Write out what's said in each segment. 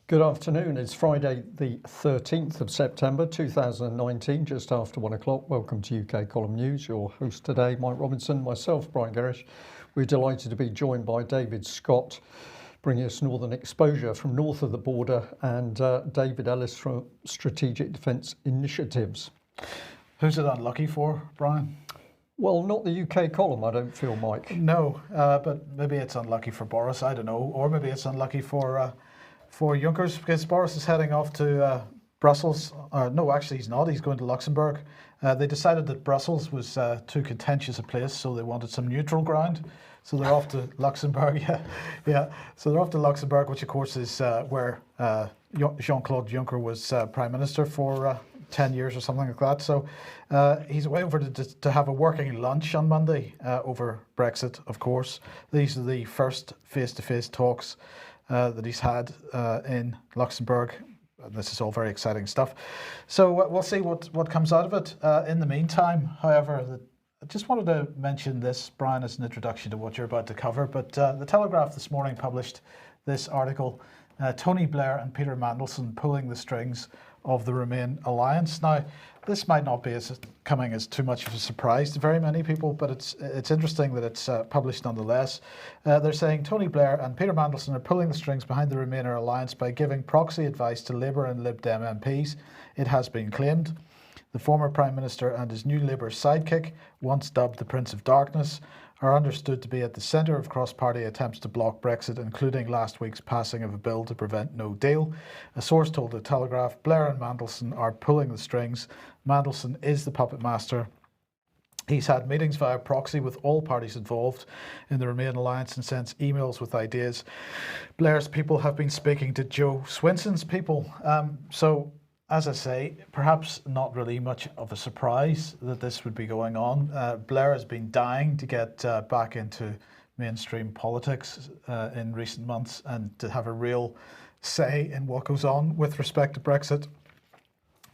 Good afternoon. It's Friday, the 13th of September 2019, just after 1 o'clock. Welcome to UK Column News. Your host today, Mike Robinson, myself, Brian Gerrish. We're delighted to be joined by David Scott, bringing us Northern Exposure from north of the border, and David Ellis from Strategic Defence Initiatives. Who's it unlucky for, Brian? Well, not the UK column, I don't feel, Mike. No, but maybe it's unlucky for Boris, I don't know. Or maybe it's unlucky for Juncker's, because Boris is heading off to Brussels. No, actually he's not. He's going to Luxembourg. They decided that Brussels was too contentious a place, so they wanted some neutral ground. So they're off to Luxembourg. Yeah. So they're off to Luxembourg, which of course is where Jean-Claude Juncker was Prime Minister for 10 years or something like that. So he's away over to have a working lunch on Monday over Brexit, of course. These are the first face-to-face talks that he's had in Luxembourg. This is all very exciting stuff. So we'll see what comes out of it. In the meantime, however, I just wanted to mention this, Brian, as an introduction to what you're about to cover. But the Telegraph this morning published this article, Tony Blair and Peter Mandelson pulling the strings of the Remain alliance. Now, this might not be coming as too much of a surprise to very many people, but it's interesting that it's published nonetheless. They're saying Tony Blair and Peter Mandelson are pulling the strings behind the Remainer alliance by giving proxy advice to Labour and Lib Dem MPs, it has been claimed. The former Prime Minister and his new Labour sidekick, once dubbed the Prince of Darkness, are understood to be at the centre of cross-party attempts to block Brexit, including last week's passing of a bill to prevent no deal. A source told the Telegraph Blair and Mandelson are pulling the strings. Mandelson is the puppet master. He's had meetings via proxy with all parties involved in the Remain alliance and sends emails with ideas. Blair's people have been speaking to Joe Swinson's people. As I say, perhaps not really much of a surprise that this would be going on. Blair has been dying to get back into mainstream politics in recent months and to have a real say in what goes on with respect to Brexit.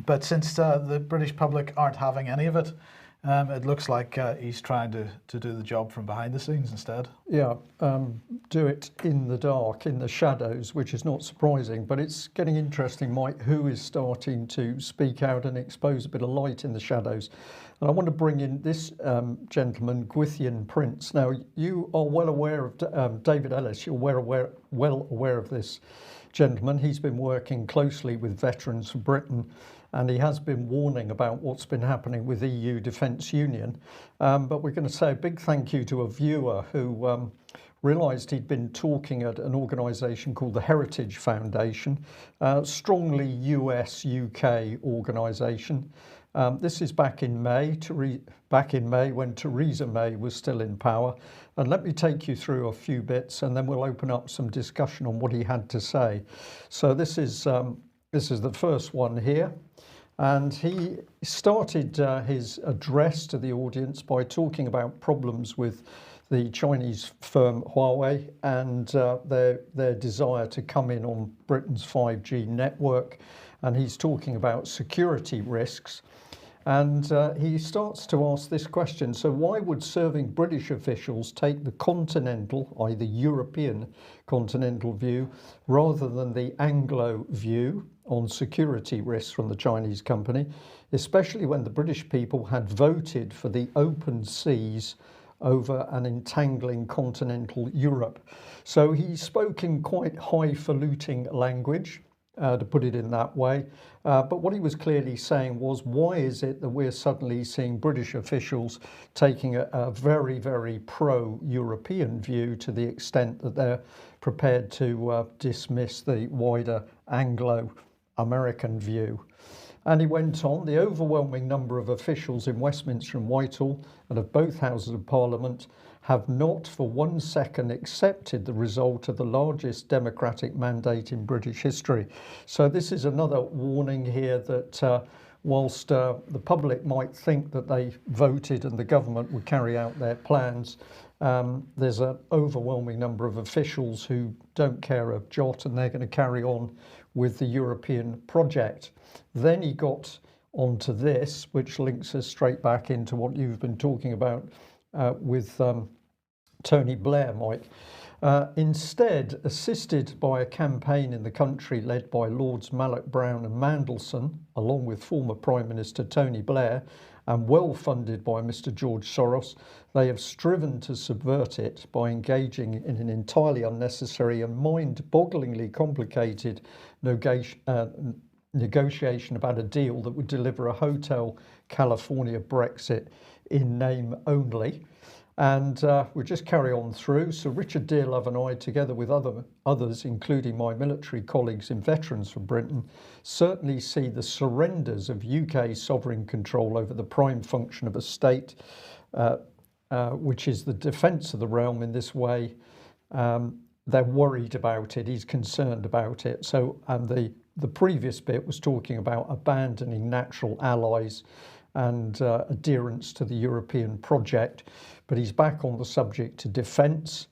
But since the British public aren't having any of it, it looks like he's trying to do the job from behind the scenes instead. Yeah, do it in the dark, in the shadows, which is not surprising, but it's getting interesting, Mike, who is starting to speak out and expose a bit of light in the shadows. And I want to bring in this gentleman, Gwithian Prince. Now, you are well aware of David Ellis. You're well aware of this gentleman. He's been working closely with Veterans for Britain, and he has been warning about what's been happening with EU Defence Union. But we're going to say a big thank you to a viewer who realised he'd been talking at an organisation called the Heritage Foundation, strongly US-UK organisation. This is back in May when Theresa May was still in power. And let me take you through a few bits, and then we'll open up some discussion on what he had to say. So this is the first one here. And he started his address to the audience by talking about problems with the Chinese firm Huawei and their desire to come in on Britain's 5G network. And he's talking about security risks. And he starts to ask this question: so why would serving British officials take the continental, i.e. the European continental view, rather than the Anglo view on security risks from the Chinese company, especially when the British people had voted for the open seas over an entangling continental Europe? So he spoke in quite highfalutin language, to put it in that way. But what he was clearly saying was, why is it that we're suddenly seeing British officials taking a very, very pro-European view to the extent that they're prepared to dismiss the wider Anglo-American view? And he went on, the overwhelming number of officials in Westminster and Whitehall and of both Houses of Parliament have not for 1 second accepted the result of the largest democratic mandate in British history. So this is another warning here that whilst the public might think that they voted and the government would carry out their plans, there's an overwhelming number of officials who don't care a jot, and they're going to carry on with the European project. Then he got onto this, which links us straight back into what you've been talking about with Tony Blair, Mike. Instead, assisted by a campaign in the country led by Lords Malloch Brown and Mandelson, along with former Prime Minister Tony Blair, and well funded by Mr. George Soros, they have striven to subvert it by engaging in an entirely unnecessary and mind-bogglingly complicated negotiation about a deal that would deliver a Hotel California Brexit in name only. And we'll just carry on through. So Richard Dearlove and I, together with others, including my military colleagues in Veterans for Britain, certainly see the surrenders of UK sovereign control over the prime function of a state, which is the defence of the realm in this way. They're worried about it. He's concerned about it. So, and the previous bit was talking about abandoning natural allies and adherence to the European project, but he's back on the subject to defence.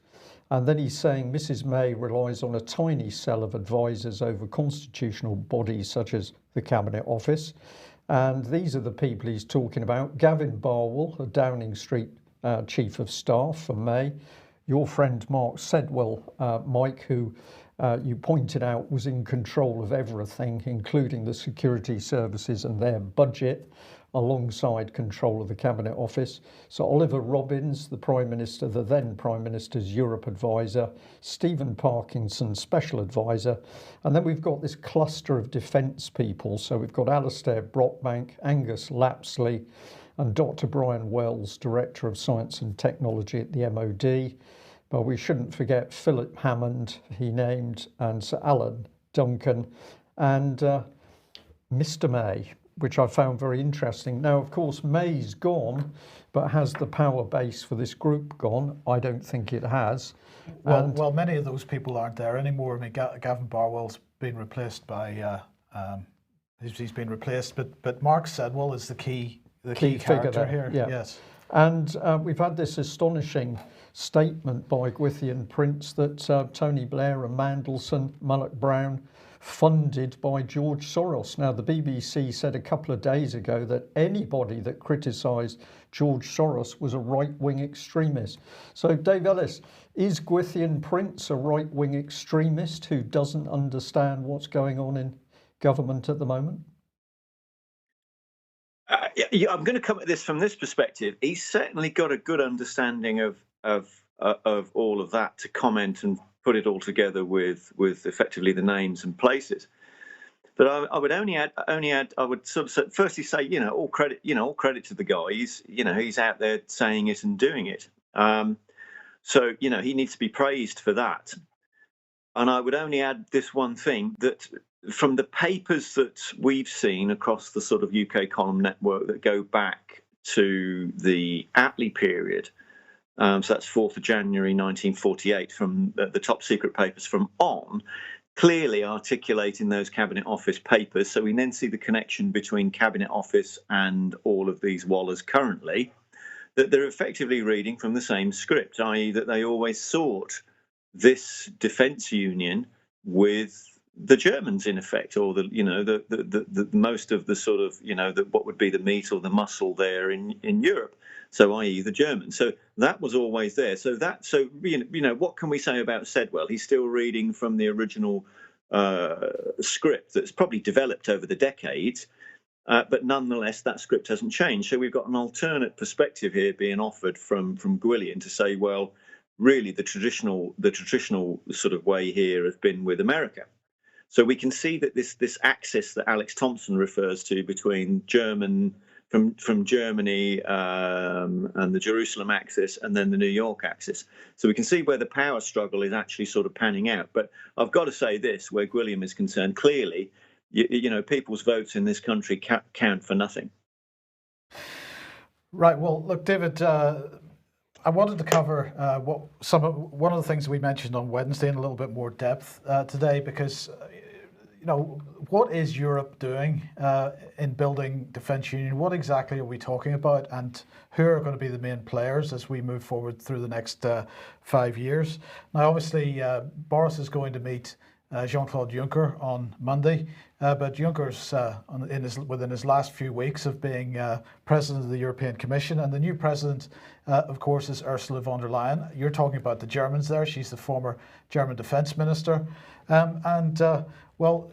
And then he's saying Mrs May relies on a tiny cell of advisors over constitutional bodies such as the Cabinet Office. And these are the people he's talking about. Gavin Barwell, a Downing Street Chief of Staff for May. Your friend Mark Sedwell, Mike, who you pointed out was in control of everything, including the security services and their budget, alongside control of the Cabinet Office. So Oliver Robbins, the Prime Minister, the then Prime Minister's Europe advisor, Stephen Parkinson, Special Advisor, and then we've got this cluster of defence people. So we've got Alistair Brockbank, Angus Lapsley, and Dr. Brian Wells, Director of Science and Technology at the MOD. But we shouldn't forget Philip Hammond, he named, and Sir Alan Duncan, and Mr. May, which I found very interesting. Now, of course, May's gone, but has the power base for this group gone? I don't think it has. Well, many of those people aren't there anymore. I mean, Gavin Barwell's been replaced by, he's been replaced, but Mark Sedwell is the key character here. Yeah. Yes. And we've had this astonishing statement by Gwithian Prince that Tony Blair and Mandelson, Malloch Brown, funded by George Soros. Now, the BBC said a couple of days ago that anybody that criticised George Soros was a right-wing extremist. So, Dave Ellis, is Gwithian Prince a right-wing extremist who doesn't understand what's going on in government at the moment? Yeah, I'm going to come at this from this perspective. He's certainly got a good understanding of all of that to comment and put it all together with effectively the names and places. But I would only add. I would sort of firstly say, all credit to the guy. He's out there saying it and doing it. So he needs to be praised for that. And I would only add this one thing, that from the papers that we've seen across the sort of UK column network that go back to the Attlee period, so that's 4th of January 1948, from the top secret papers from on, clearly articulating those Cabinet Office papers. So we then see the connection between Cabinet Office and all of these wallers currently, that they're effectively reading from the same script, i.e. that they always sought this defence union with the Germans, in effect, or the most of the sort of what would be the meat or the muscle there in Europe. So, i.e., the Germans. So that was always there. So what can we say about Sedwell? He's still reading from the original script that's probably developed over the decades, but nonetheless, that script hasn't changed. So we've got an alternate perspective here being offered from Gwillian to say, well, really, the traditional sort of way here has been with America. So we can see that this axis that Alex Thompson refers to between from Germany and the Jerusalem axis and then the New York axis. So we can see where the power struggle is actually sort of panning out. But I've got to say this, where Gwilliam is concerned, clearly, people's votes in this country count for nothing. Right. Well, look, David, I wanted to cover one of the things we mentioned on Wednesday in a little bit more depth today, because what is Europe doing in building defence union? What exactly are we talking about, and who are going to be the main players as we move forward through the next 5 years? Now, obviously, Boris is going to meet Jean-Claude Juncker on Monday. But Juncker's within his last few weeks of being president of the European Commission, and the new president, of course, is Ursula von der Leyen. You're talking about the Germans there. She's the former German defense minister, well.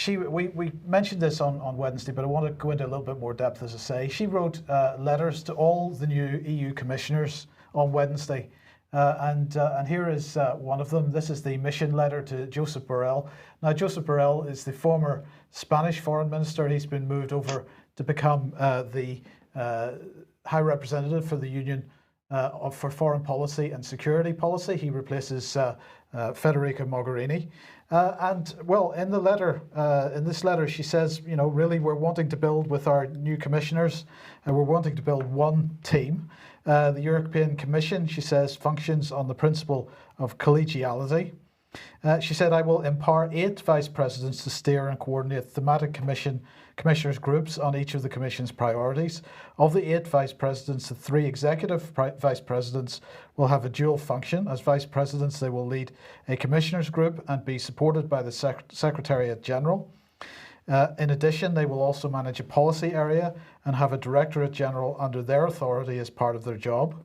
We mentioned this on Wednesday, but I want to go into a little bit more depth, as I say. She wrote letters to all the new EU commissioners on Wednesday. And here is one of them. This is the mission letter to Josep Borrell. Now, Josep Borrell is the former Spanish foreign minister. He's been moved over to become the High Representative for the Union for Foreign Policy and Security Policy. He replaces Federica Mogherini. And well, in the letter, in this letter, she says, you know, really, we're wanting to build with our new commissioners, and we're wanting to build one team. The European Commission, she says, functions on the principle of collegiality. She said, I will empower 8 vice presidents to steer and coordinate thematic commissioners' groups on each of the Commission's priorities. Of the 8 vice presidents, the 3 executive vice presidents will have a dual function. As vice presidents, they will lead a commissioners' group and be supported by the Secretariat General. In addition, they will also manage a policy area and have a Directorate General under their authority as part of their job.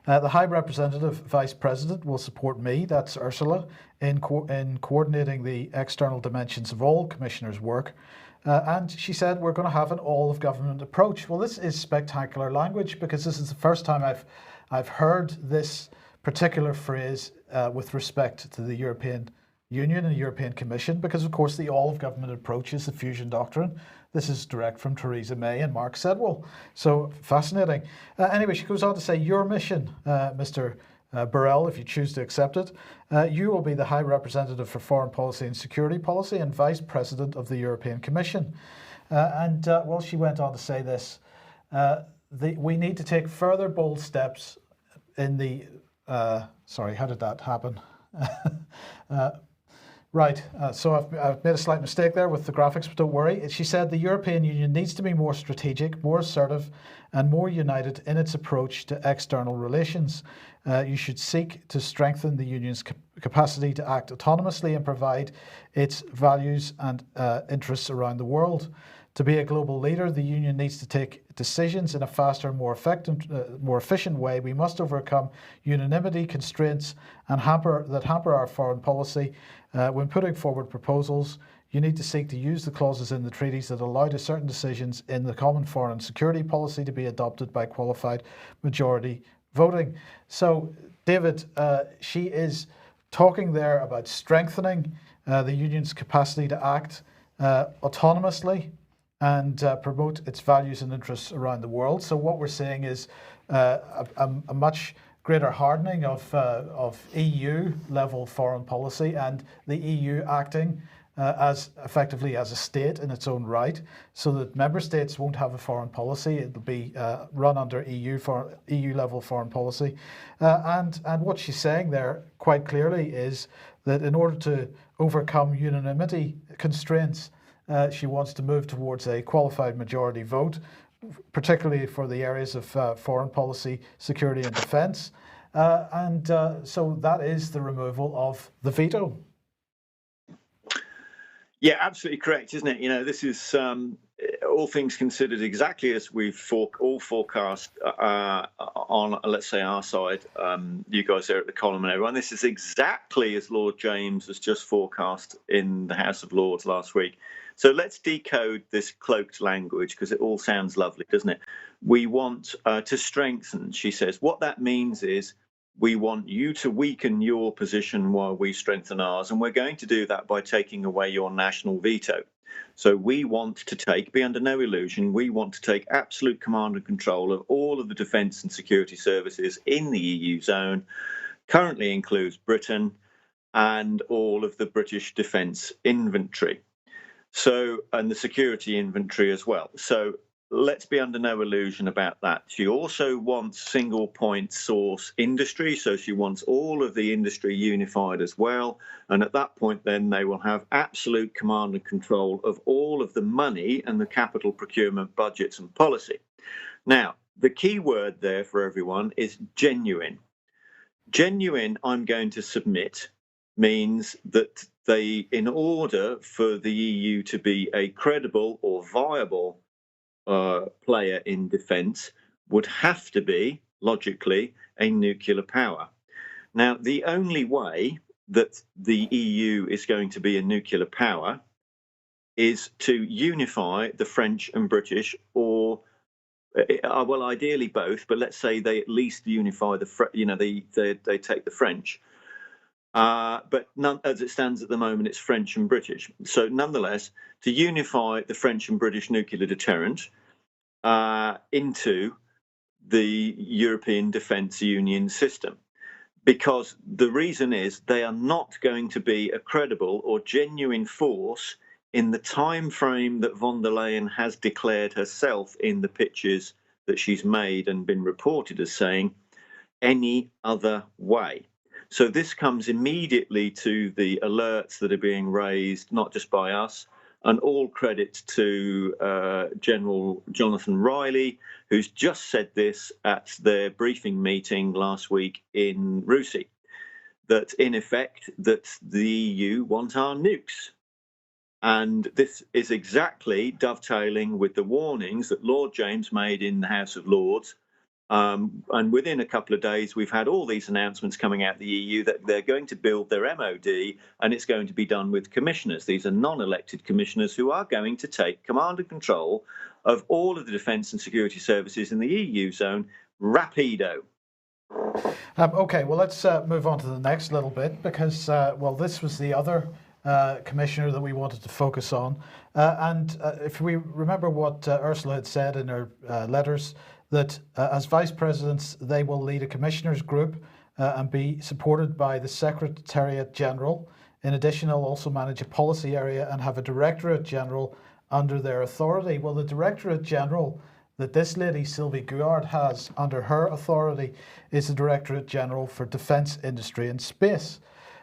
The High Representative Vice President will support me, that's Ursula, in coordinating the external dimensions of all commissioners' work. And she said we're going to have an all-of-government approach. Well, this is spectacular language, because this is the first time I've heard this particular phrase with respect to the European Union and the European Commission, because of course the all-of-government approach is the fusion doctrine. This is direct from Theresa May and Mark Sedwill. So fascinating. Anyway, she goes on to say, your mission, Mr. Borrell, if you choose to accept it, you will be the High Representative for Foreign Policy and Security Policy and Vice President of the European Commission. Well, she went on to say this, we need to take further bold steps in the, sorry, how did that happen? Right, so I've made a slight mistake there with the graphics, but don't worry. She said the European Union needs to be more strategic, more assertive, and more united in its approach to external relations. You should seek to strengthen the Union's capacity to act autonomously and provide its values and interests around the world. To be a global leader, the Union needs to take decisions in a faster, more effective, more efficient way. We must overcome unanimity constraints and hamper our foreign policy. When putting forward proposals, you need to seek to use the clauses in the treaties that allow to certain decisions in the common foreign and security policy to be adopted by qualified majority voting. So, David, she is talking there about strengthening the Union's capacity to act autonomously and promote its values and interests around the world. So what we're seeing is a much greater hardening of EU level foreign policy, and the EU acting as effectively as a state in its own right, so that member states won't have a foreign policy. It'll be run under EU level foreign policy. And what she's saying there quite clearly is that in order to overcome unanimity constraints, she wants to move towards a qualified majority vote, particularly for the areas of foreign policy, security and defence. So that is the removal of the veto. Yeah, absolutely correct, isn't it? You know, this is all things considered exactly as we've all forecast on, let's say, our side. You guys there at the column and everyone. This is exactly as Lord James has just forecast in the House of Lords last week. So let's decode this cloaked language, because it all sounds lovely, doesn't it? We want to strengthen, she says. What that means is we want you to weaken your position while we strengthen ours. And we're going to do that by taking away your national veto. So we want to be under no illusion, we want to take absolute command and control of all of the defence and security services in the EU zone. Currently includes Britain and all of the British defence inventory. So, and the security inventory as well. So let's be under no illusion about that. She also wants single point source industry. So she wants all of the industry unified as well. And at that point, then they will have absolute command and control of all of the money and the capital procurement budgets and policy. Now, the key word there for everyone is genuine. Genuine, I'm going to submit, means that they, in order for the EU to be a credible or viable player in defence, would have to be, logically, a nuclear power. Now, the only way that the EU is going to be a nuclear power is to unify the French and British, or well, ideally both, but let's say they at least unify they take the French. But none, as it stands at the moment, it's French and British. So nonetheless, to unify the French and British nuclear deterrent into the European Defence Union system. Because the reason is they are not going to be a credible or genuine force in the time frame that von der Leyen has declared herself in the pitches that she's made and been reported as saying any other way. So this comes immediately to the alerts that are being raised, not just by us, and all credit to General Jonathan Riley, who's just said this at their briefing meeting last week in Russia, that in effect that the EU want our nukes. And this is exactly dovetailing with the warnings that Lord James made in the House of Lords. And within a couple of days, we've had all these announcements coming out of the EU that they're going to build their MOD, and it's going to be done with commissioners. These are non-elected commissioners who are going to take command and control of all of the defence and security services in the EU zone rapido. Okay, well, let's move on to the next little bit because, well, this was the other commissioner that we wanted to focus on. And if we remember what Ursula had said in her letters, that as vice presidents, they will lead a commissioners group and be supported by the Secretariat General. In addition, they'll also manage a policy area and have a Directorate General under their authority. Well, the Directorate General that this lady, Sylvie Guard, has under her authority is the Directorate General for Defence, Industry and Space.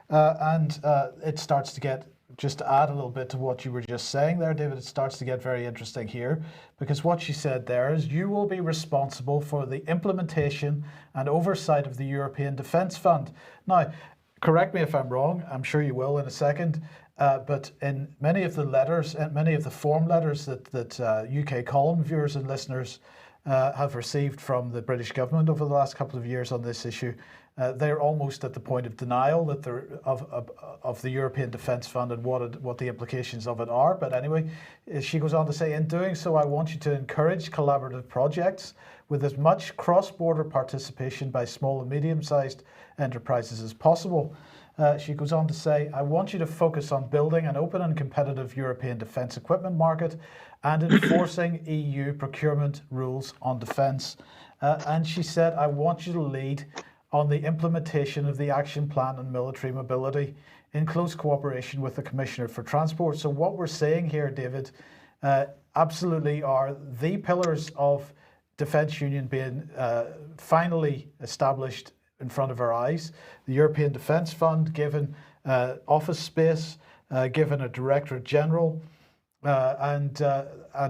And it starts to get, just to add a little bit to what you were just saying there, David, it starts to get very interesting here, because what she said there is you will be responsible for the implementation and oversight of the European Defence Fund. Now, correct me if I'm wrong, I'm sure you will in a second, but in many of the letters, and many of the form letters that UK column viewers and listeners have received from the British government over the last couple of years on this issue, they're almost at the point of denial that of the European Defence Fund and what the implications of it are. But anyway, she goes on to say, in doing so, I want you to encourage collaborative projects with as much cross-border participation by small and medium-sized enterprises as possible. She goes on to say, I want you to focus on building an open and competitive European defence equipment market and enforcing EU procurement rules on defence. And she said, I want you to lead on the implementation of the action plan on military mobility in close cooperation with the Commissioner for Transport. So what we're saying here, David, absolutely are the pillars of defence union being finally established in front of our eyes. The European Defence Fund given office space, given a Directorate General, and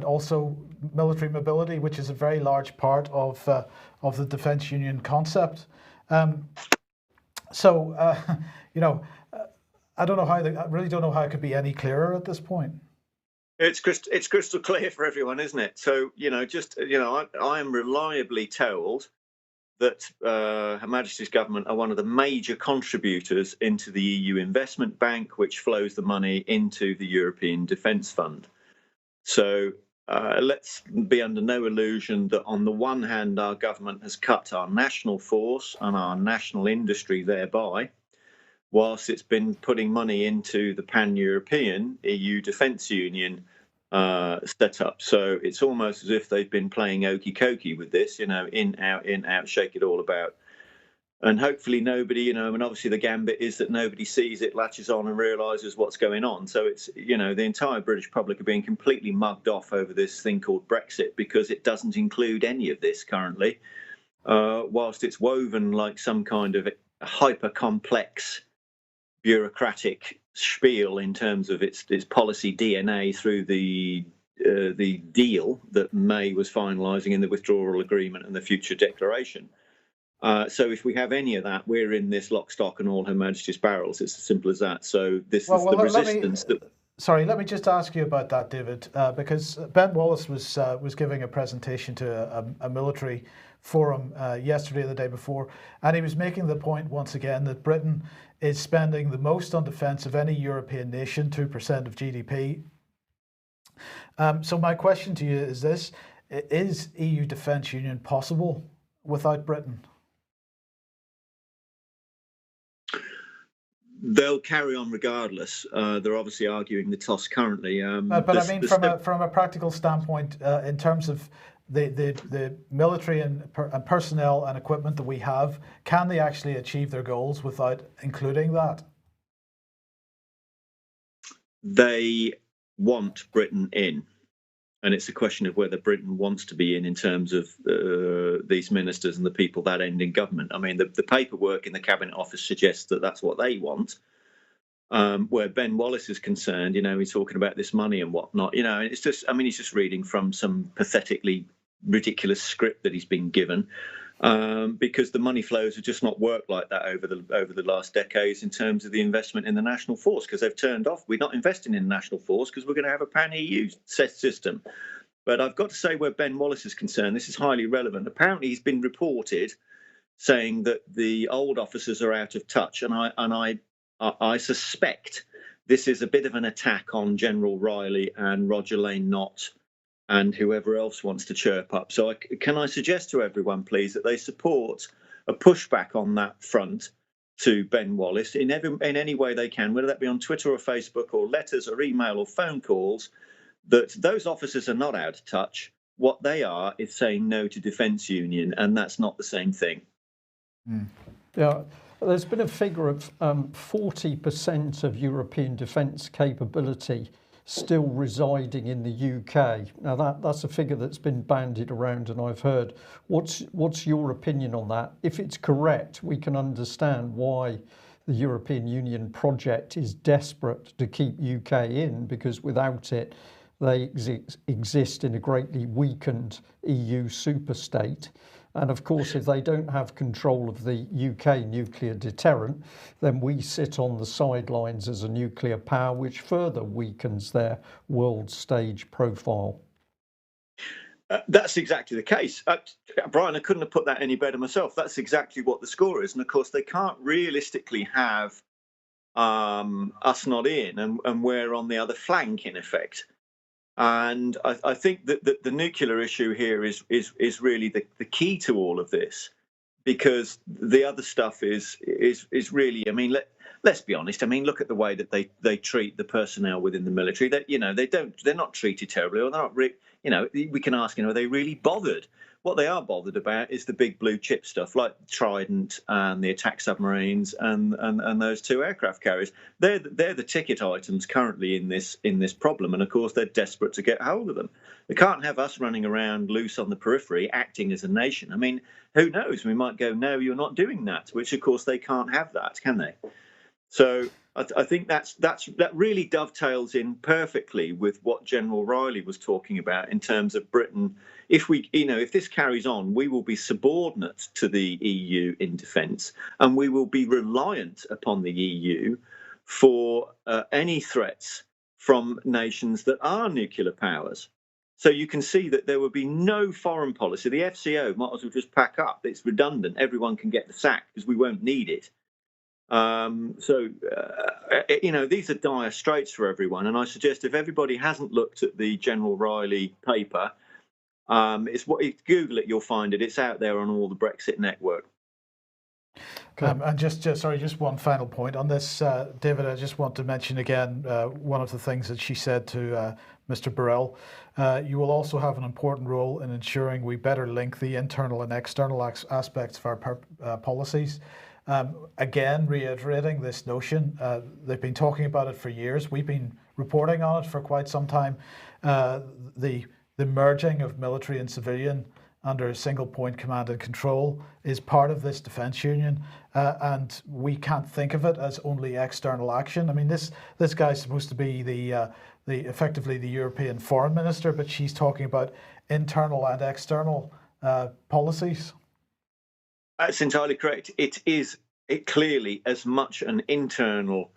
also military mobility, which is a very large part of the defence union concept. You know, I don't know how I really don't know how it could be any clearer at this point. It's crystal clear for everyone, isn't it? So I am reliably told that Her Majesty's government are one of the major contributors into the EU Investment Bank, which flows the money into the European Defence Fund. So let's be under no illusion that on the one hand, our government has cut our national force and our national industry thereby, whilst it's been putting money into the pan-European EU Defence Union set up. So it's almost as if they've been playing okey cokey with this, in, out, shake it all about. And hopefully nobody, and obviously the gambit is that nobody sees it, latches on and realises what's going on. So it's, the entire British public are being completely mugged off over this thing called Brexit because it doesn't include any of this currently, whilst it's woven like some kind of hyper-complex bureaucratic spiel in terms of its policy DNA through the deal that May was finalising in the withdrawal agreement and the future declaration. So if we have any of that, we're in this lock, stock, and all Her Majesty's barrels. It's as simple as that. So this is the resistance that. Sorry, let me just ask you about that, David, because Ben Wallace was giving a presentation to a military forum yesterday or the day before, and he was making the point once again that Britain is spending the most on defence of any European nation, 2% of GDP. So my question to you is this: is EU defence union possible without Britain? They'll carry on regardless. They're obviously arguing the toss currently. But I mean, from a practical standpoint, in terms of the military and personnel and equipment that we have, can they actually achieve their goals without including that? They want Britain in. And it's a question of whether Britain wants to be in terms of these ministers and the people that end in government. I mean, the paperwork in the Cabinet Office suggests that that's what they want. Where Ben Wallace is concerned, he's talking about this money and whatnot. And it's just, he's just reading from some pathetically ridiculous script that he's been given, because the money flows have just not worked like that over the last decades in terms of the investment in the national force, because they've turned off. We're not investing in the national force because we're going to have a pan-EU system. But I've got to say, where Ben Wallace is concerned, this is highly relevant. Apparently, he's been reported saying that the old officers are out of touch, and I suspect this is a bit of an attack on General Riley and Roger Lane Nott and whoever else wants to chirp up. So can I suggest to everyone, please, that they support a pushback on that front to Ben Wallace in any way they can, whether that be on Twitter or Facebook or letters or email or phone calls, that those officers are not out of touch. What they are is saying no to defence union, and that's not the same thing. Yeah. There's been a figure of 40% of European defence capability still residing in the UK. Now that's a figure that's been bandied around, and I've heard. What's your opinion on that? If it's correct, we can understand why the European Union project is desperate to keep UK in, because without it, they exist in a greatly weakened EU superstate. And of course, if they don't have control of the UK nuclear deterrent, then we sit on the sidelines as a nuclear power, which further weakens their world stage profile. That's exactly the case. Brian, I couldn't have put that any better myself. That's exactly what the score is. And of course, they can't realistically have us not in and we're on the other flank, in effect. And I think that the nuclear issue here is really the key to all of this, because the other stuff is really, let's be honest. Look at the way that they treat the personnel within the military. That they're not treated terribly, or they're not. We can ask, are they really bothered? What they are bothered about is the big blue chip stuff, like Trident and the attack submarines and those two aircraft carriers. They're the ticket items currently in this problem, and of course they're desperate to get hold of them. They can't have us running around loose on the periphery, acting as a nation. Who knows? We might go, no, you're not doing that. Which of course they can't have that, can they? So I think that really dovetails in perfectly with what General Riley was talking about in terms of Britain. If this carries on, we will be subordinate to the EU in defence, and we will be reliant upon the EU for any threats from nations that are nuclear powers. So you can see that there will be no foreign policy. The FCO might as well just pack up. It's redundant. Everyone can get the sack because we won't need it. These are dire straits for everyone, and I suggest if everybody hasn't looked at the General Riley paper, Google it, you'll find it. It's out there on all the Brexit network. And just one final point on this, David. I just want to mention again one of the things that she said to Mr. Burrell. You will also have an important role in ensuring we better link the internal and external aspects of our policies. Again, reiterating this notion, they've been talking about it for years. We've been reporting on it for quite some time. The merging of military and civilian under a single point command and control is part of this defence union, and we can't think of it as only external action. This guy's supposed to be effectively the European foreign minister, but she's talking about internal and external policies. That's entirely correct. It clearly as much an internal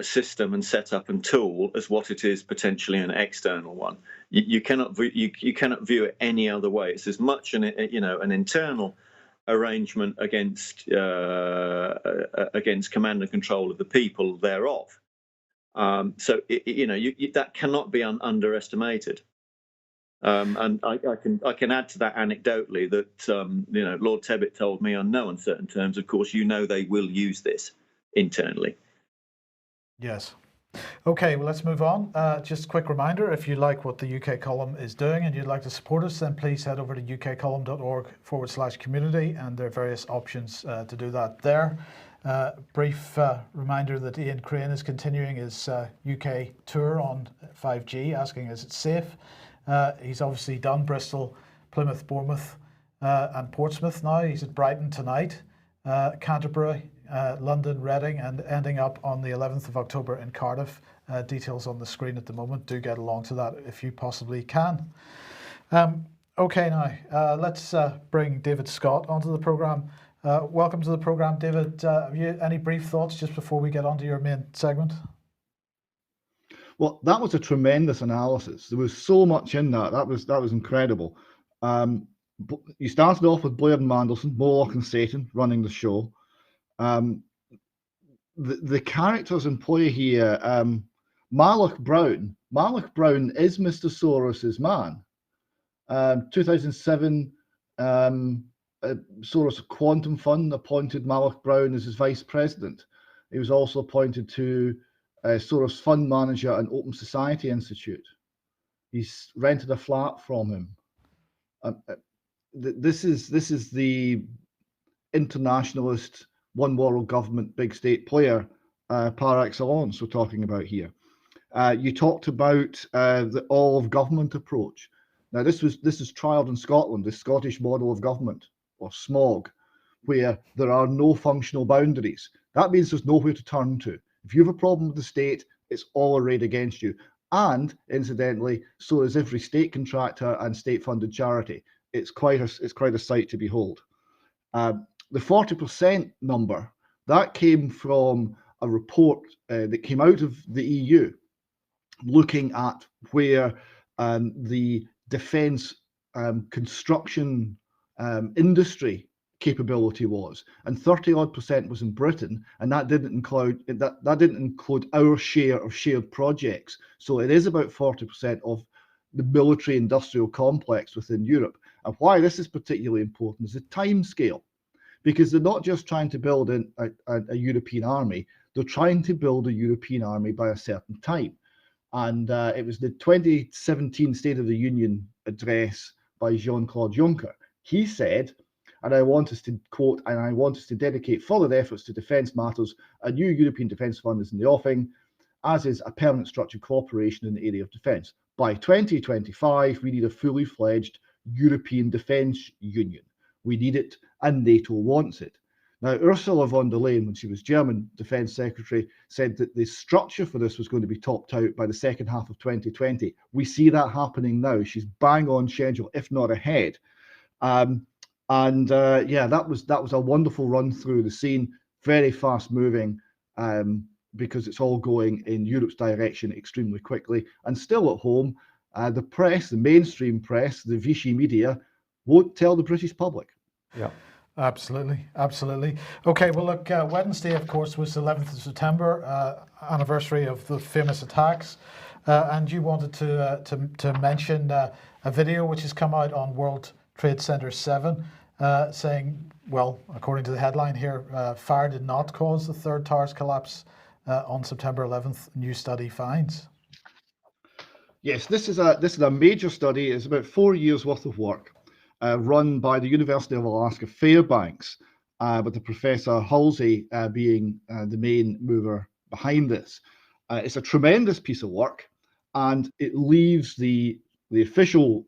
system and setup and tool as what it is potentially an external one. You cannot you cannot view it any other way. It's as much an an internal arrangement against command and control of the people thereof. So that cannot be underestimated. And I can add to that anecdotally that Lord Tebbit told me on no uncertain terms. Of course, they will use this internally. Yes. Okay, well, let's move on. Just a quick reminder, if you like what the UK column is doing and you'd like to support us, then please head over to ukcolumn.org/community, and there are various options to do that there. Brief reminder that Ian Crane is continuing his UK tour on 5G, asking is it safe? He's obviously done Bristol, Plymouth, Bournemouth, and Portsmouth now. He's at Brighton tonight, Canterbury, London, Reading, and ending up on the 11th of October in Cardiff. Details on the screen at the moment. Do get along to that if you possibly can. Okay, now let's bring David Scott onto the programme. Welcome to the programme, David. Have you any brief thoughts just before we get on to your main segment? Well, that was a tremendous analysis. There was so much in that. That was incredible. You started off with Blair and Mandelson, Moloch and Satan running the show. The characters in play here, Malach Brown. Malach Brown is Mr. Soros's man. 2007, Soros Quantum Fund appointed Malach Brown as his vice president. He was also appointed to Soros Fund Manager and Open Society Institute. He's rented a flat from him. This is the internationalist, one world government, big state player par excellence we're talking about here. You talked about the all of government approach. Now this is trialed in Scotland, the Scottish model of government, or SMOG, where there are no functional boundaries. That means there's nowhere to turn to. If you have a problem with the state, it's all arrayed against you. And incidentally, so is every state contractor and state-funded charity. It's quite a sight to behold. The 40% number, that came from a report that came out of the EU, looking at where the defence construction industry capability was, and 30-odd% was in Britain, and that didn't include our share of shared projects. So it is about 40% of the military industrial complex within Europe. And why this is particularly important is the time scale, because they're not just trying to build a European army, they're trying to build a European army by a certain time. And it was the 2017 State of the Union address by Jean-Claude Juncker. He said, and I want us to quote, and I want us to dedicate further efforts to defence matters. A new European Defence Fund is in the offing, as is a permanent structured cooperation in the area of defence. By 2025, we need a fully fledged European Defence Union. We need it, and NATO wants it. Now, Ursula von der Leyen, when she was German Defence Secretary, said that the structure for this was going to be topped out by the second half of 2020. We see that happening now. She's bang on schedule, if not ahead. Yeah, that was a wonderful run through the scene, very fast moving, because it's all going in Europe's direction extremely quickly. And still at home, the press, the mainstream press, the Vichy media, won't tell the British public. Yeah, absolutely. Okay, well, look, Wednesday, of course, was the 11th of September, anniversary of the famous attacks. And you wanted to mention a video which has come out on World Trade Center 7, saying, well, according to the headline here, fire did not cause the third tower's collapse on September 11th, new study finds. Yes, this is a major study. It's about 4 years worth of work, run by the University of Alaska Fairbanks, with the Professor Halsey being the main mover behind this. It's a tremendous piece of work, and it leaves the official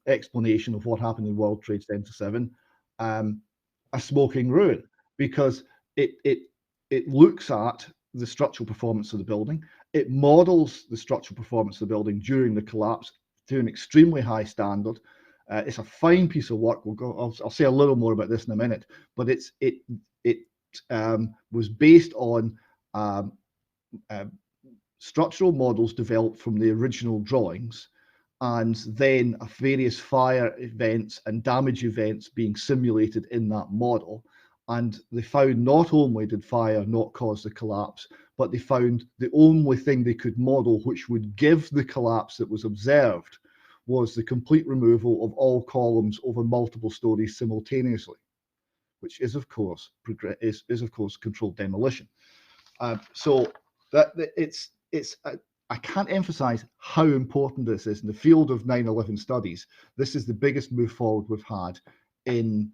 explanation of what happened in World Trade Center 7 a smoking ruin, because it looks at the structural performance of the building. It models the structural performance of the building during the collapse to an extremely high standard. It's a fine piece of work. I'll say a little more about this in a minute, but it was based on structural models developed from the original drawings, and then various fire events and damage events being simulated in that model. And they found not only did fire not cause the collapse, but they found the only thing they could model which would give the collapse that was observed was the complete removal of all columns over multiple stories simultaneously, which is of course controlled demolition. So I can't emphasize how important this is in the field of 9/11 studies. This is the biggest move forward we've had in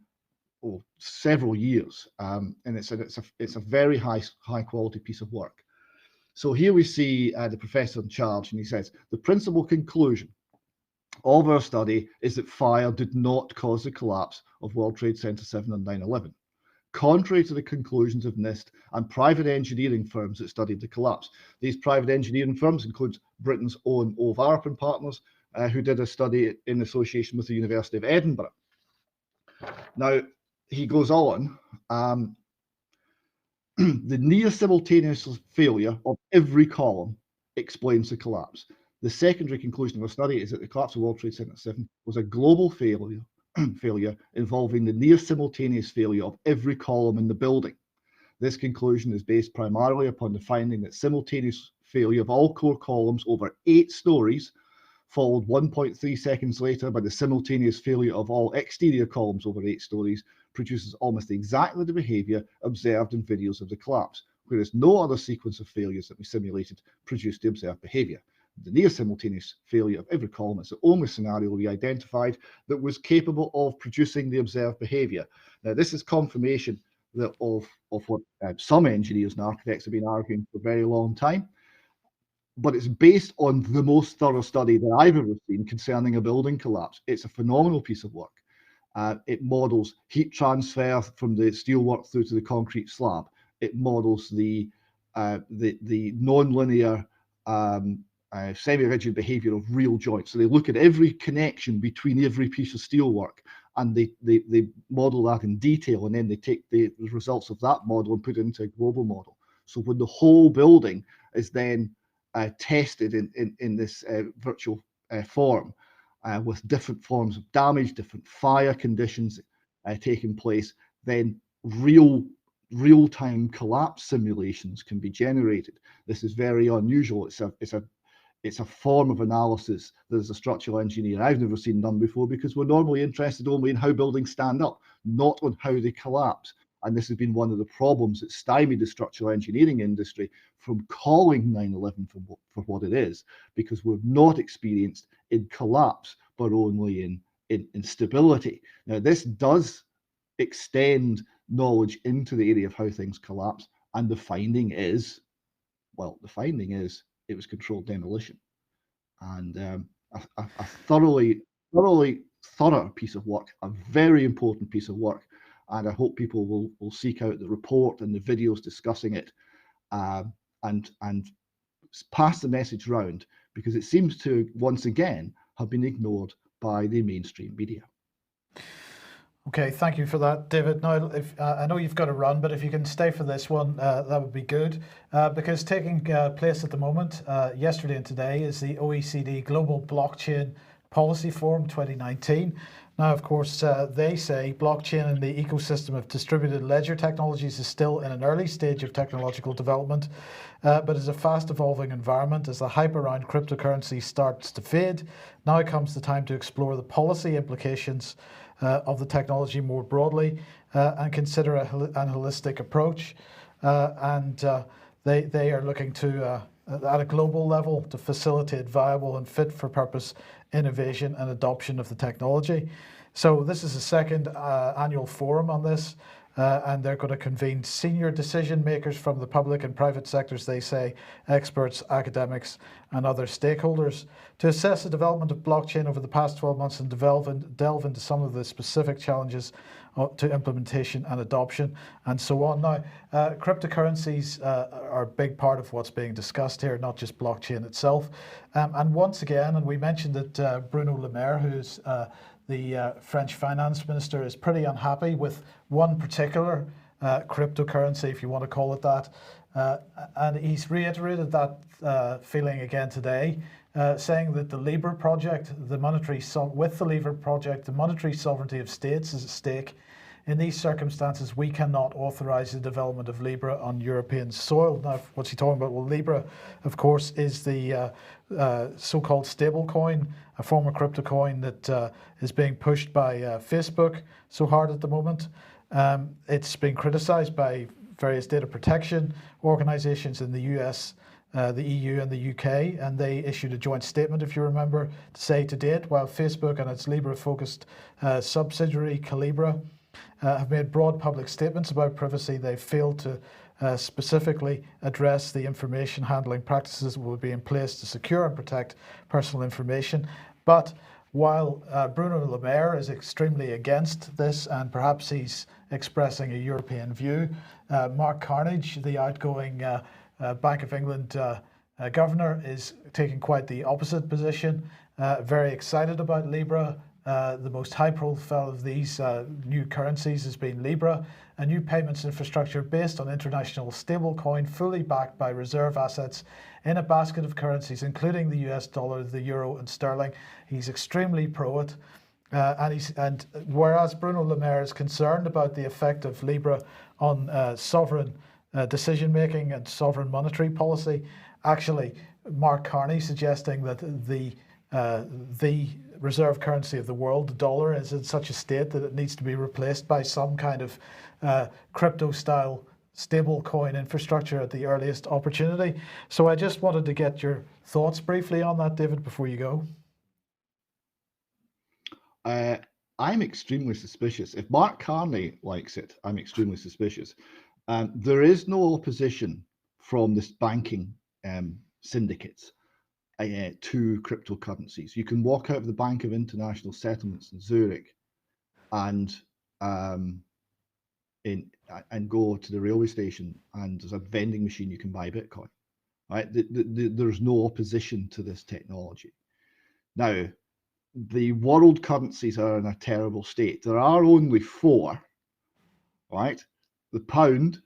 several years, and it's a very high quality piece of work. So here we see the professor in charge, and he says the principal conclusion of our study is that fire did not cause the collapse of World Trade Center 7 and 9/11. Contrary to the conclusions of NIST and private engineering firms that studied the collapse. These private engineering firms include Britain's own OVARP and partners, who did a study in association with the University of Edinburgh. Now, he goes on, the near simultaneous failure of every column explains the collapse. The secondary conclusion of our study is that the collapse of World Trade Center 7 was a global failure involving the near simultaneous failure of every column in the building. This conclusion is based primarily upon the finding that simultaneous failure of all core columns over 8 stories, followed 1.3 seconds later by the simultaneous failure of all exterior columns over 8 stories, produces almost exactly the behavior observed in videos of the collapse, whereas no other sequence of failures that we simulated produced the observed behavior. The near simultaneous failure of every column is the only scenario we identified that was capable of producing the observed behavior. Now, this is confirmation that of what some engineers and architects have been arguing for a very long time, but it's based on the most thorough study that I've ever seen concerning a building collapse. It's a phenomenal piece of work. It models heat transfer from the steelwork through to the concrete slab. It models the non-linear semi-rigid behavior of real joints. So they look at every connection between every piece of steelwork, and they model that in detail, and then they take the results of that model and put it into a global model. So when the whole building is then tested in this virtual form, with different forms of damage, different fire conditions taking place, then real-time collapse simulations can be generated. This is very unusual. It's a form of analysis that as a structural engineer I've never seen done before, because we're normally interested only in how buildings stand up, not on how they collapse. And this has been one of the problems that stymied the structural engineering industry from calling 9/11 for what it is, because we're not experienced in collapse, but only in stability. Now, this does extend knowledge into the area of how things collapse, and the finding is it was controlled demolition. And a thoroughly thorough piece of work, a very important piece of work. And I hope people will seek out the report and the videos discussing it, and pass the message round, because it seems to once again have been ignored by the mainstream media. Okay, thank you for that, David. Now, if I know you've got to run, but if you can stay for this one, that would be good, because taking place at the moment, yesterday and today, is the OECD Global Blockchain Policy Forum 2019. Now, of course, they say blockchain and the ecosystem of distributed ledger technologies is still in an early stage of technological development, but is a fast evolving environment. As the hype around cryptocurrency starts to fade, now comes the time to explore the policy implications of the technology more broadly, and consider an holistic approach. They are looking to, at a global level, to facilitate viable and fit for purpose innovation and adoption of the technology. So this is the second annual forum on this, and they're going to convene senior decision makers from the public and private sectors, they say, experts, academics, and other stakeholders, to assess the development of blockchain over the past 12 months and delve into some of the specific challenges to implementation and adoption, and so on. Now, cryptocurrencies are a big part of what's being discussed here, not just blockchain itself. And once again, and we mentioned that Bruno Le Maire, who's the French finance minister, is pretty unhappy with one particular cryptocurrency, if you want to call it that. And he's reiterated that feeling again today, saying that the Libra project, the monetary sovereignty of states is at stake. In these circumstances, we cannot authorize the development of Libra on European soil. Now, what's he talking about? Well, Libra, of course, is the so-called stable coin, a form of crypto coin that is being pushed by Facebook so hard at the moment. It's been criticized by various data protection organizations in the US, the EU and the UK, and they issued a joint statement, if you remember, to say to date, while Facebook and its Libra-focused subsidiary Calibra have made broad public statements about privacy, they failed to specifically address the information handling practices that will be in place to secure and protect personal information. But while Bruno Le Maire is extremely against this, and perhaps he's expressing a European view, Mark Carnage, the outgoing Bank of England governor, is taking quite the opposite position, very excited about Libra. The most high profile of these new currencies has been Libra, a new payments infrastructure based on international stablecoin, fully backed by reserve assets in a basket of currencies, including the US dollar, the euro and sterling. He's extremely pro it. And whereas Bruno Le Maire is concerned about the effect of Libra on sovereign decision making and sovereign monetary policy, actually Mark Carney suggesting that the reserve currency of the world, the dollar, is in such a state that it needs to be replaced by some kind of crypto-style stable coin infrastructure at the earliest opportunity. So I just wanted to get your thoughts briefly on that, David, before you go. I'm extremely suspicious. If Mark Carney likes it, I'm extremely suspicious. There is no opposition from this banking syndicates to cryptocurrencies. You can walk out of the Bank of International Settlements in Zurich and go to the railway station, and there's a vending machine you can buy Bitcoin. Right? There's no opposition to this technology. Now, the world currencies are in a terrible state. There are only four, right? The pound,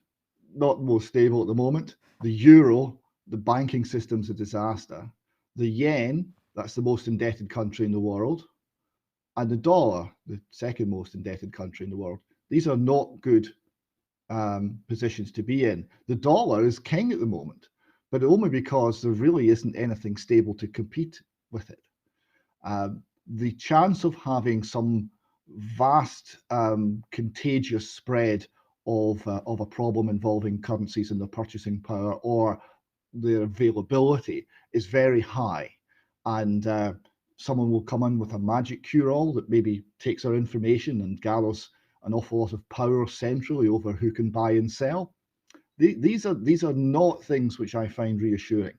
not most stable at the moment. The euro, the banking system's a disaster. The yen, that's the most indebted country in the world. And the dollar, the second most indebted country in the world. These are not good positions to be in. The dollar is king at the moment, but only because there really isn't anything stable to compete with it. The chance of having some vast contagious spread of a problem involving currencies and their purchasing power or their availability is very high, and someone will come in with a magic cure-all that maybe takes our information and gathers an awful lot of power centrally over who can buy and sell. These are not things which I find reassuring,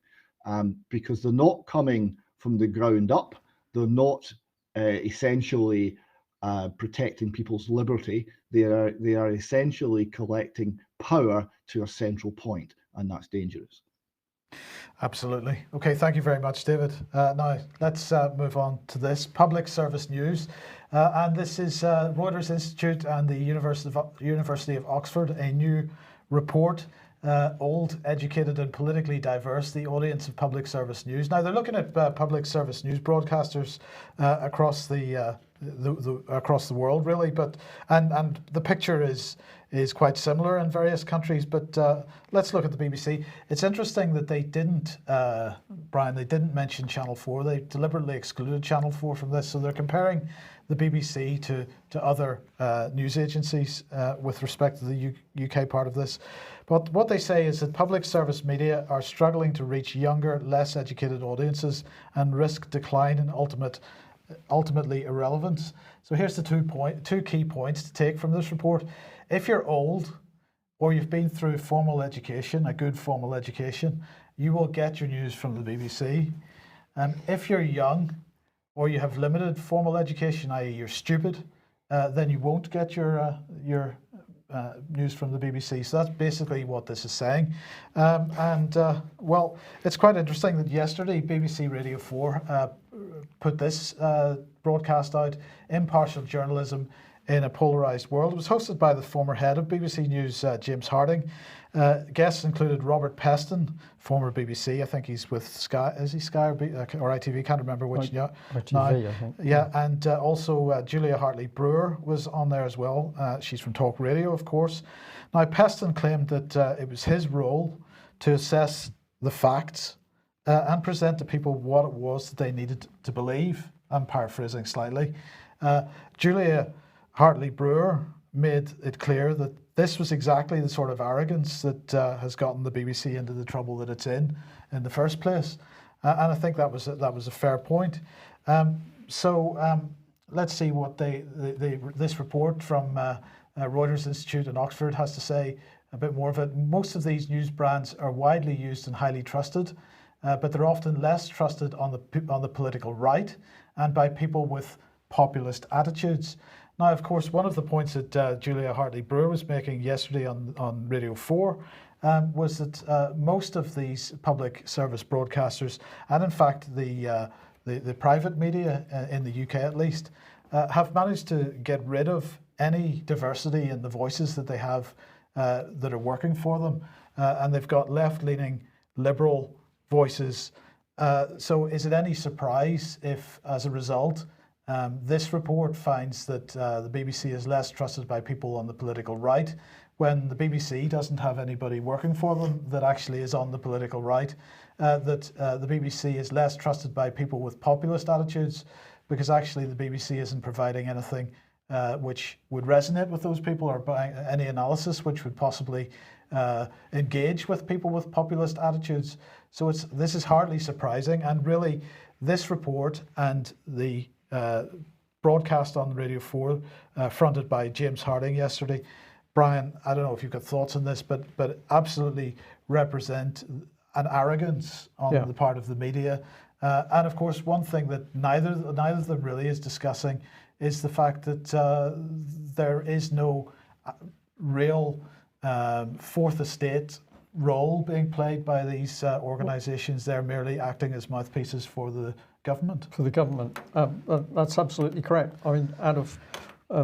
because they're not coming from the ground up. They're not essentially protecting people's liberty. They are essentially collecting power to a central point, and that's dangerous. Absolutely. Okay, thank you very much, David. Now, let's move on to this public service news. And this is Reuters Institute and the University of Oxford, a new report, Old, Educated and Politically Diverse, the Audience of Public Service News. Now, they're looking at public service news broadcasters across the world, really, but and the picture is quite similar in various countries. But let's look at the BBC. It's interesting that they didn't, Brian, they didn't mention Channel 4. They deliberately excluded Channel 4 from this, so they're comparing the BBC to other news agencies with respect to the UK part of this. But what they say is that public service media are struggling to reach younger, less educated audiences and risk decline in ultimately irrelevance. So here's the two key points to take from this report. If you're old or you've been through formal education, a good formal education, you will get your news from the BBC. And if you're young or you have limited formal education, i.e. you're stupid, then you won't get your news from the BBC. So that's basically what this is saying. Well, it's quite interesting that yesterday BBC Radio 4 put this broadcast out impartial journalism in a polarised world. It was hosted by the former head of BBC News, James Harding. Guests included Robert Peston, former BBC. I think he's with Sky. Is he Sky or ITV? Can't remember which now. ITV, I think. Yeah, and also Julia Hartley-Brewer was on there as well. She's from Talk Radio, of course. Now, Peston claimed that it was his role to assess the facts and present to people what it was that they needed to believe. I'm paraphrasing slightly. Julia Hartley-Brewer made it clear that this was exactly the sort of arrogance that has gotten the BBC into the trouble that it's in the first place, and I think that was a fair point. Let's see what this report from Reuters Institute in Oxford has to say. A bit more of it. Most of these news brands are widely used and highly trusted, but they're often less trusted on the political right and by people with populist attitudes. Now, of course, one of the points that Julia Hartley-Brewer was making yesterday on Radio 4 was that most of these public service broadcasters, and in fact the private media in the UK at least, have managed to get rid of any diversity in the voices that they have that are working for them, and they've got left-leaning liberal voices. So is it any surprise if, as a result, this report finds that the BBC is less trusted by people on the political right, when the BBC doesn't have anybody working for them that actually is on the political right, that the BBC is less trusted by people with populist attitudes, because actually the BBC isn't providing anything which would resonate with those people, or by any analysis which would possibly engage with people with populist attitudes. So this is hardly surprising, and really this report and the broadcast on Radio 4 fronted by James Harding yesterday, Brian, I don't know if you've got thoughts on this, but absolutely represent an arrogance on the part of the media. And of course, one thing that neither of them really is discussing is the fact that there is no real fourth estate role being played by these organisations. They're merely acting as mouthpieces for the government. For the government. That's absolutely correct. I mean, out of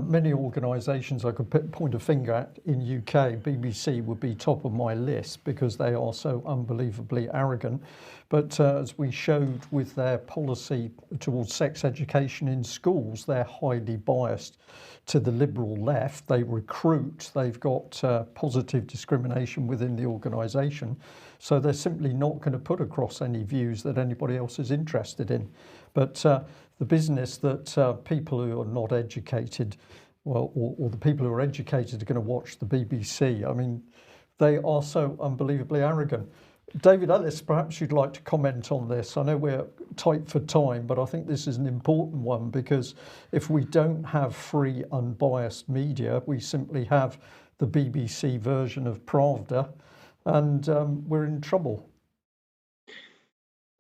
many organisations I could point a finger at in UK, BBC would be top of my list because they are so unbelievably arrogant. But as we showed with their policy towards sex education in schools, they're highly biased to the liberal left. They recruit, they've got positive discrimination within the organisation. So they're simply not going to put across any views that anybody else is interested in. But the business that people who are not educated, well, or the people who are educated are going to watch the BBC. I mean, they are so unbelievably arrogant. David Ellis, perhaps you'd like to comment on this. I know we're tight for time, but I think this is an important one, because if we don't have free, unbiased media, we simply have the BBC version of Pravda, and we're in trouble.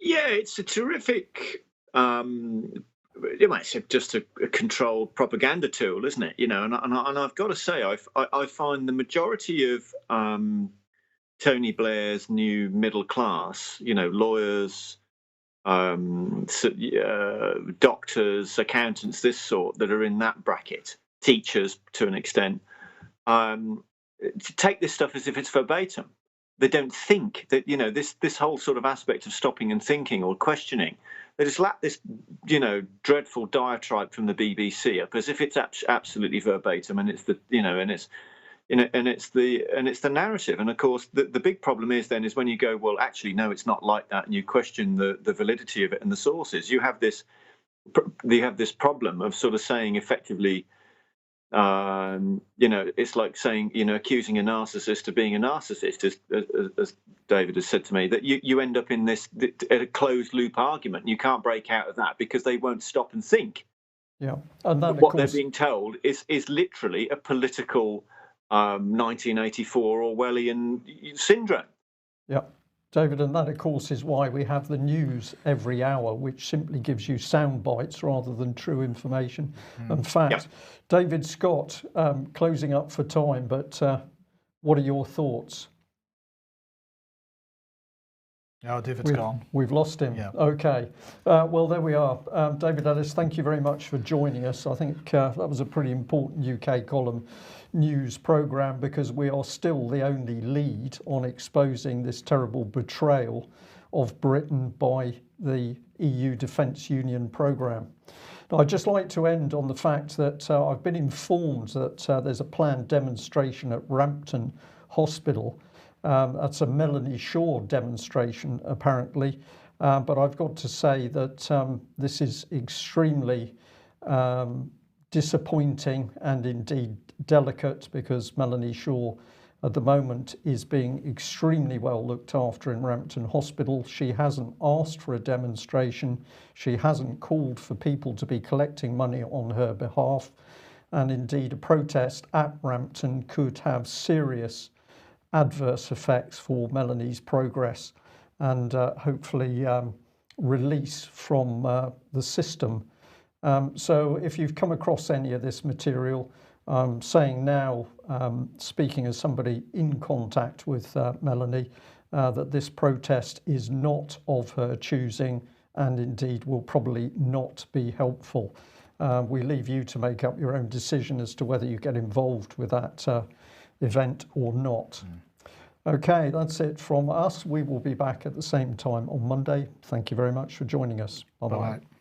Yeah, it's a terrific, you might say, just a controlled propaganda tool, isn't it? You know, and I've got to say, I find the majority of Tony Blair's new middle class, you know, lawyers, doctors, accountants, this sort, that are in that bracket, teachers to an extent, to take this stuff as if it's verbatim. They don't think that, you know, this whole sort of aspect of stopping and thinking or questioning. They just lap this, you know, dreadful diatribe from the BBC up as if it's absolutely verbatim, and it's the, you know, and it's, you know, and it's the narrative. And of course, the big problem is when you go, well, actually, no, it's not like that, and you question the validity of it and the sources. You have this problem of sort of saying effectively, you know, it's like saying, you know, accusing a narcissist of being a narcissist, as David has said to me, that you end up in a closed loop argument. You can't break out of that because they won't stop and think. Yeah, and that, what they're being told is literally a political 1984 Orwellian syndrome. Yeah, David, and that of course is why we have the news every hour, which simply gives you sound bites rather than true information and fact. David Scott, closing up for time, but what are your thoughts? Oh, David's gone. We've lost him. Yeah. Okay. Well, there we are. David Ellis, thank you very much for joining us. I think that was a pretty important UK column news programme, because we are still the only lead on exposing this terrible betrayal of Britain by the EU Defence Union programme. Now, I'd just like to end on the fact that I've been informed that there's a planned demonstration at Rampton Hospital. That's a Melanie Shaw demonstration, apparently. But I've got to say that this is extremely disappointing and indeed delicate, because Melanie Shaw at the moment is being extremely well looked after in Rampton Hospital. She hasn't asked for a demonstration. She hasn't called for people to be collecting money on her behalf. And indeed, a protest at Rampton could have serious adverse effects for Melanie's progress and hopefully release from the system. So if you've come across any of this material, I'm saying now, speaking as somebody in contact with Melanie, that this protest is not of her choosing and indeed will probably not be helpful. We leave you to make up your own decision as to whether you get involved with that event or not. Okay, that's it from us. We will be back at the same time on Monday. Thank you very much for joining us. Bye-bye. Bye-bye.